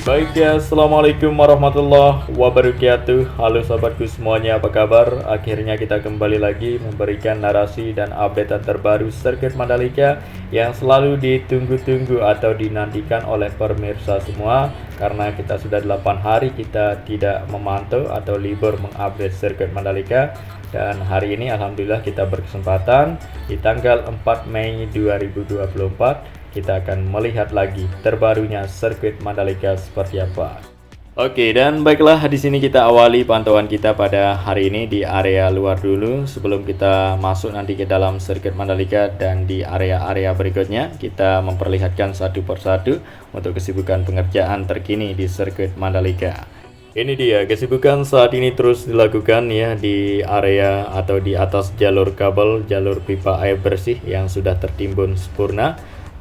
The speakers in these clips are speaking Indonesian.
Baik ya, Assalamualaikum warahmatullahi wabarakatuh. Halo sobatku semuanya, apa kabar? Akhirnya kita kembali lagi memberikan narasi dan update terbaru sirkuit Mandalika yang selalu ditunggu-tunggu atau dinantikan oleh pemirsa semua. Karena kita sudah 8 hari kita tidak memantau atau libur mengupdate sirkuit Mandalika. Dan hari ini alhamdulillah kita berkesempatan di tanggal 4 Mei 2024 kita akan melihat lagi terbarunya sirkuit Mandalika seperti apa. Oke, dan baiklah, di sini kita awali pantauan kita pada hari ini di area luar dulu sebelum kita masuk nanti ke dalam sirkuit Mandalika. Dan di area-area berikutnya kita memperlihatkan satu persatu untuk kesibukan pengerjaan terkini di sirkuit Mandalika. Ini dia kesibukan saat ini terus dilakukan ya di area atau di atas jalur kabel, jalur pipa air bersih yang sudah tertimbun sempurna.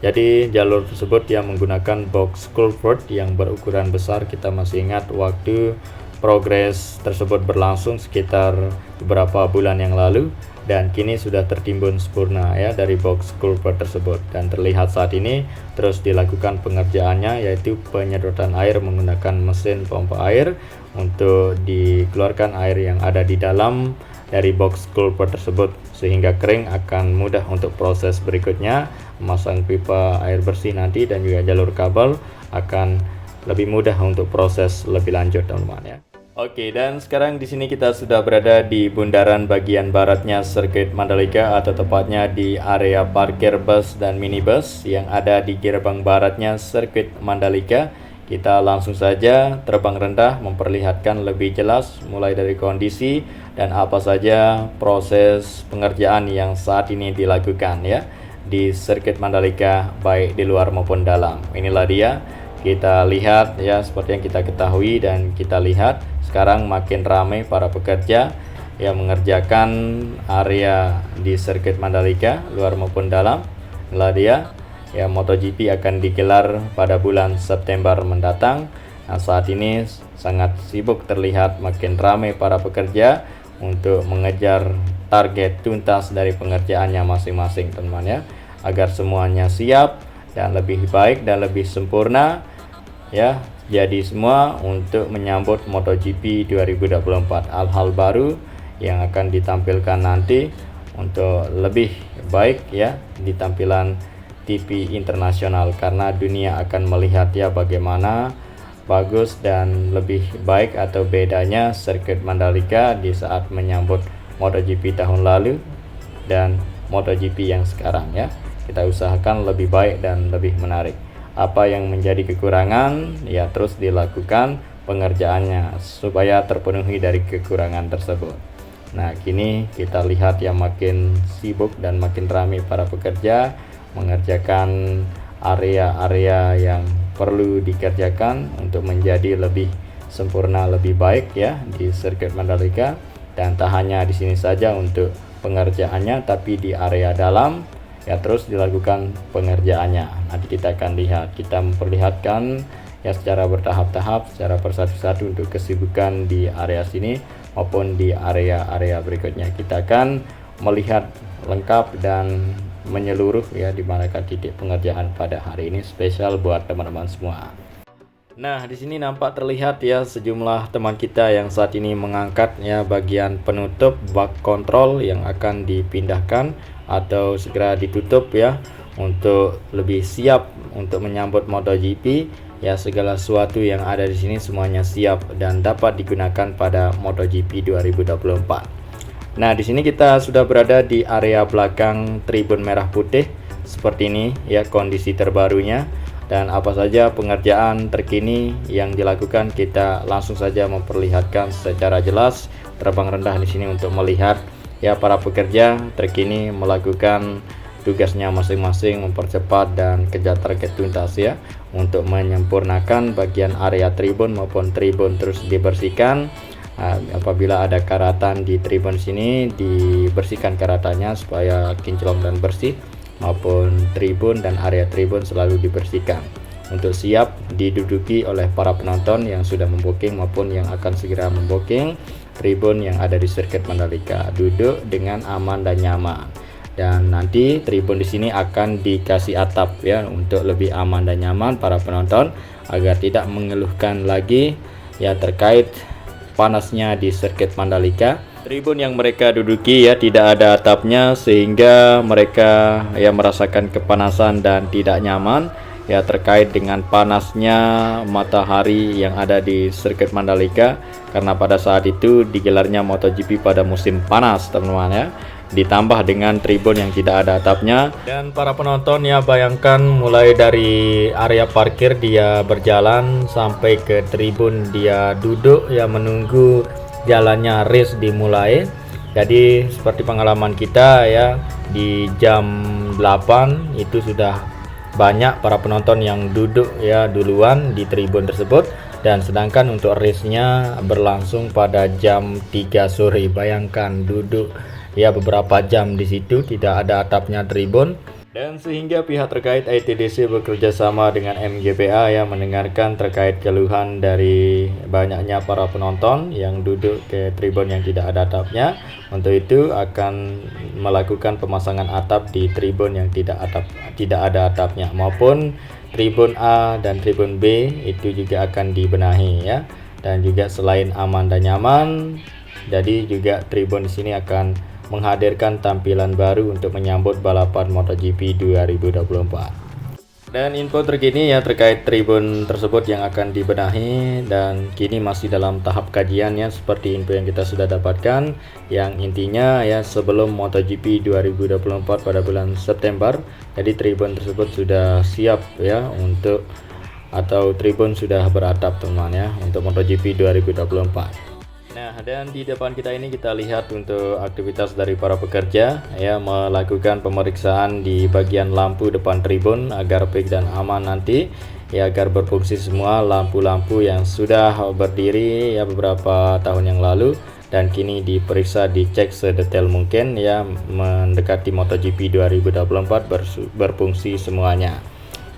Jadi jalur tersebut yang menggunakan box culvert yang berukuran besar. Kita masih ingat waktu progres tersebut berlangsung sekitar beberapa bulan yang lalu, dan kini sudah tertimbun sempurna ya dari box culvert tersebut. Dan terlihat saat ini terus dilakukan pengerjaannya, yaitu penyedotan air menggunakan mesin pompa air untuk dikeluarkan air yang ada di dalam dari box culvert tersebut, sehingga kering akan mudah untuk proses berikutnya memasang pipa air bersih nanti, dan juga jalur kabel akan lebih mudah untuk proses lebih lanjut teman-teman ya. Oke, dan sekarang di sini kita sudah berada di bundaran bagian baratnya sirkuit Mandalika, atau tepatnya di area parkir bus dan minibus yang ada di gerbang baratnya sirkuit Mandalika. Kita langsung saja terbang rendah memperlihatkan lebih jelas mulai dari kondisi dan apa saja proses pengerjaan yang saat ini dilakukan ya di sirkuit Mandalika, baik di luar maupun dalam. Inilah dia, kita lihat ya, seperti yang kita ketahui dan kita lihat sekarang makin ramai para pekerja yang mengerjakan area di sirkuit Mandalika luar maupun dalam. Inilah dia ya, MotoGP akan digelar pada bulan September mendatang. Nah, saat ini sangat sibuk, terlihat makin ramai para pekerja untuk mengejar target tuntas dari pengerjaannya masing-masing teman ya, agar semuanya siap dan lebih baik dan lebih sempurna ya. Jadi semua untuk menyambut MotoGP 2024, hal-hal baru yang akan ditampilkan nanti untuk lebih baik ya di tampilan TV internasional, karena dunia akan melihat ya bagaimana bagus dan lebih baik atau bedanya sirkuit Mandalika di saat menyambut MotoGP tahun lalu dan MotoGP yang sekarang ya. Kita usahakan lebih baik dan lebih menarik. Apa yang menjadi kekurangan ya terus dilakukan pengerjaannya supaya terpenuhi dari kekurangan tersebut. Nah, kini kita lihat ya makin sibuk dan makin ramai para pekerja mengerjakan area-area yang perlu dikerjakan untuk menjadi lebih sempurna, lebih baik ya di sirkuit Mandalika. Dan tak hanya di sini saja untuk pengerjaannya, tapi di area dalam ya terus dilakukan pengerjaannya. Nanti kita akan lihat, kita memperlihatkan ya secara bertahap-tahap, secara persatu-satu untuk kesibukan di area sini maupun di area-area berikutnya. Kita akan melihat lengkap dan menyeluruh ya di manakah titik pengerjaan pada hari ini spesial buat teman-teman semua. Nah, di sini nampak terlihat ya sejumlah teman kita yang saat ini mengangkat ya bagian penutup bak kontrol yang akan dipindahkan atau segera ditutup ya untuk lebih siap untuk menyambut MotoGP ya. Segala sesuatu yang ada di sini semuanya siap dan dapat digunakan pada MotoGP 2024. Nah, di sini kita sudah berada di area belakang tribun merah putih seperti ini ya kondisi terbarunya, dan apa saja pengerjaan terkini yang dilakukan kita langsung saja memperlihatkan secara jelas. Terbang rendah di sini untuk melihat ya para pekerja terkini melakukan tugasnya masing-masing, mempercepat dan kejar target tuntas ya untuk menyempurnakan bagian area tribun maupun tribun terus dibersihkan. Apabila ada karatan di tribun sini dibersihkan karatannya supaya kinclong dan bersih, maupun tribun dan area tribun selalu dibersihkan untuk siap diduduki oleh para penonton yang sudah membooking maupun yang akan segera membooking tribun yang ada di sirkuit Mandalika, duduk dengan aman dan nyaman. Dan nanti tribun di sini akan dikasih atap ya untuk lebih aman dan nyaman para penonton agar tidak mengeluhkan lagi ya terkait panasnya di sirkuit Mandalika. Tribun yang mereka duduki ya tidak ada atapnya sehingga mereka ya merasakan kepanasan dan tidak nyaman ya terkait dengan panasnya matahari yang ada di sirkuit Mandalika, karena pada saat itu digelarnya MotoGP pada musim panas teman-teman ya, ditambah dengan tribun yang tidak ada atapnya. Dan para penonton ya bayangkan mulai dari area parkir dia berjalan sampai ke tribun dia duduk ya menunggu jalannya race dimulai. Jadi seperti pengalaman kita ya di jam 8 itu sudah banyak para penonton yang duduk ya duluan di tribun tersebut, dan sedangkan untuk race-nya berlangsung pada jam 3 sore. Bayangkan duduk ya beberapa jam di situ tidak ada atapnya tribun. Dan sehingga pihak terkait ITDC bekerja sama dengan MGPA yang mendengarkan terkait keluhan dari banyaknya para penonton yang duduk ke tribun yang tidak ada atapnya. Untuk itu akan melakukan pemasangan atap di tribun yang tidak ada atapnya, maupun tribun A dan tribun B itu juga akan dibenahi ya. Dan juga selain aman dan nyaman, jadi juga tribun di sini akan menghadirkan tampilan baru untuk menyambut balapan MotoGP 2024. Dan info terkini ya terkait tribun tersebut yang akan dibenahi dan kini masih dalam tahap kajiannya, seperti info yang kita sudah dapatkan, yang intinya ya sebelum MotoGP 2024 pada bulan September, jadi tribun tersebut sudah siap ya untuk, atau tribun sudah beratap teman ya untuk MotoGP 2024. Nah, dan di depan kita ini kita lihat untuk aktivitas dari para pekerja ya melakukan pemeriksaan di bagian lampu depan tribun agar fix dan aman nanti ya, agar berfungsi semua lampu-lampu yang sudah berdiri ya beberapa tahun yang lalu dan kini diperiksa, dicek sedetail mungkin ya mendekati MotoGP 2024 berfungsi semuanya.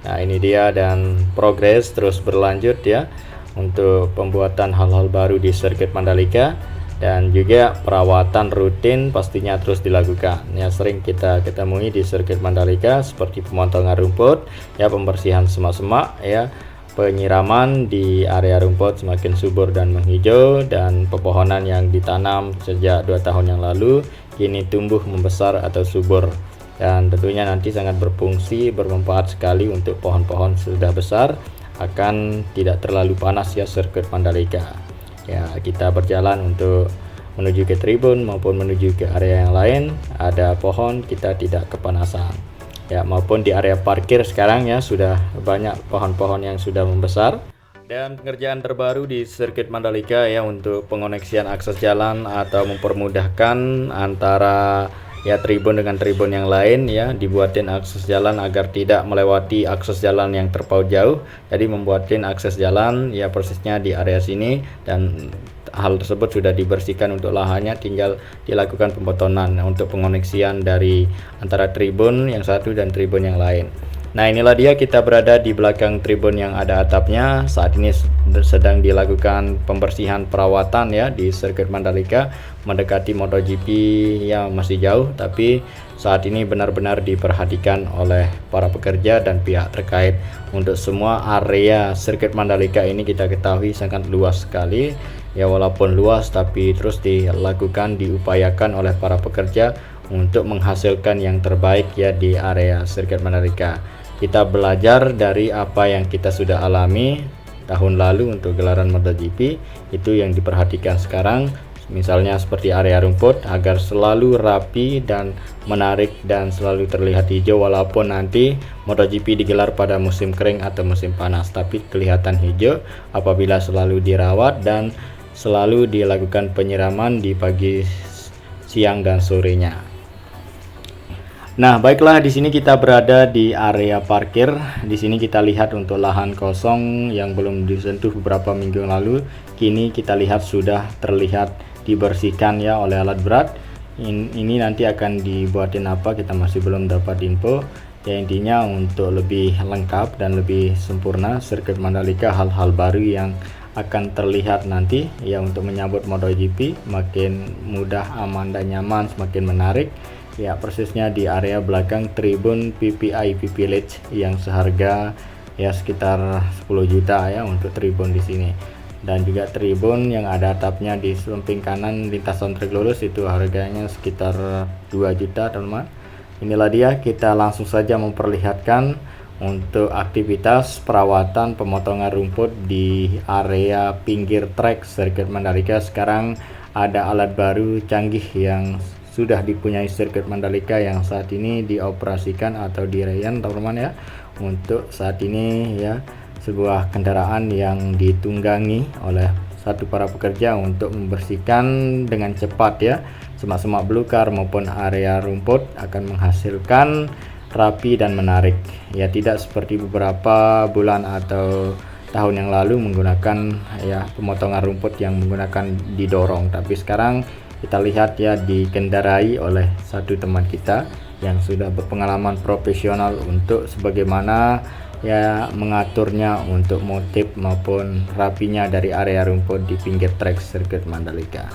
Nah, ini dia, dan progres terus berlanjut ya untuk pembuatan hal-hal baru di sirkuit Mandalika, dan juga perawatan rutin pastinya terus dilakukan ya. Sering kita ketemui di sirkuit Mandalika seperti pemotongan rumput ya, pembersihan semak-semak ya, penyiraman di area rumput semakin subur dan menghijau, dan pepohonan yang ditanam sejak 2 tahun yang lalu kini tumbuh membesar atau subur, dan tentunya nanti sangat berfungsi bermanfaat sekali untuk pohon-pohon sudah besar, akan tidak terlalu panas ya sirkuit Mandalika ya. Kita berjalan untuk menuju ke tribun maupun menuju ke area yang lain, ada pohon kita tidak kepanasan ya, maupun di area parkir sekarang ya sudah banyak pohon-pohon yang sudah membesar. Dan pengerjaan terbaru di sirkuit Mandalika ya untuk pengoneksian akses jalan atau mempermudahkan antara ya tribun dengan tribun yang lain ya, dibuatin akses jalan agar tidak melewati akses jalan yang terpaut jauh. Jadi membuatin akses jalan ya persisnya di area sini, dan hal tersebut sudah dibersihkan untuk lahannya, tinggal dilakukan pemotongan untuk pengoneksian dari antara tribun yang satu dan tribun yang lain. Nah, inilah dia, kita berada di belakang tribun yang ada atapnya. Saat ini sedang dilakukan pembersihan perawatan ya di sirkuit Mandalika, mendekati MotoGP ya masih jauh, tapi saat ini benar-benar diperhatikan oleh para pekerja dan pihak terkait. Untuk semua area sirkuit Mandalika ini kita ketahui sangat luas sekali ya, walaupun luas tapi terus dilakukan, diupayakan oleh para pekerja untuk menghasilkan yang terbaik ya di area sirkuit Mandalika. Kita belajar dari apa yang kita sudah alami tahun lalu untuk gelaran MotoGP, itu yang diperhatikan sekarang. Misalnya seperti area rumput agar selalu rapi dan menarik dan selalu terlihat hijau, walaupun nanti MotoGP digelar pada musim kering atau musim panas, tapi kelihatan hijau apabila selalu dirawat dan selalu dilakukan penyiraman di pagi, siang dan sorenya. Nah, baiklah, di sini kita berada di area parkir. Di sini kita lihat untuk lahan kosong yang belum disentuh beberapa minggu lalu, kini kita lihat sudah terlihat dibersihkan ya oleh alat berat. Ini nanti akan dibuatin apa, kita masih belum dapat info. Ya, intinya untuk lebih lengkap dan lebih sempurna sirkuit Mandalika, hal-hal baru yang akan terlihat nanti ya untuk menyambut MotoGP makin mudah, aman dan nyaman, semakin menarik. Ya, persisnya di area belakang tribun PPIP Village yang seharga ya sekitar 10 juta ya untuk tribun di sini. Dan juga tribun yang ada atapnya di samping kanan lintasan trek lurus itu harganya sekitar 2 juta, teman-teman. Inilah dia, kita langsung saja memperlihatkan untuk aktivitas perawatan pemotongan rumput di area pinggir trek sirkuit Mandalika. Sekarang ada alat baru canggih yang sudah dipunyai sirkuit Mandalika yang saat ini dioperasikan atau dirayan, teman-teman ya. Untuk saat ini ya, sebuah kendaraan yang ditunggangi oleh satu para pekerja untuk membersihkan dengan cepat ya semak-semak belukar maupun area rumput, akan menghasilkan rapi dan menarik ya, tidak seperti beberapa bulan atau tahun yang lalu menggunakan ya pemotongan rumput yang menggunakan didorong, tapi sekarang kita lihat ya dikendarai oleh satu teman kita yang sudah berpengalaman profesional untuk sebagaimana ya mengaturnya untuk motif maupun rapinya dari area rumput di pinggir trek sirkuit Mandalika.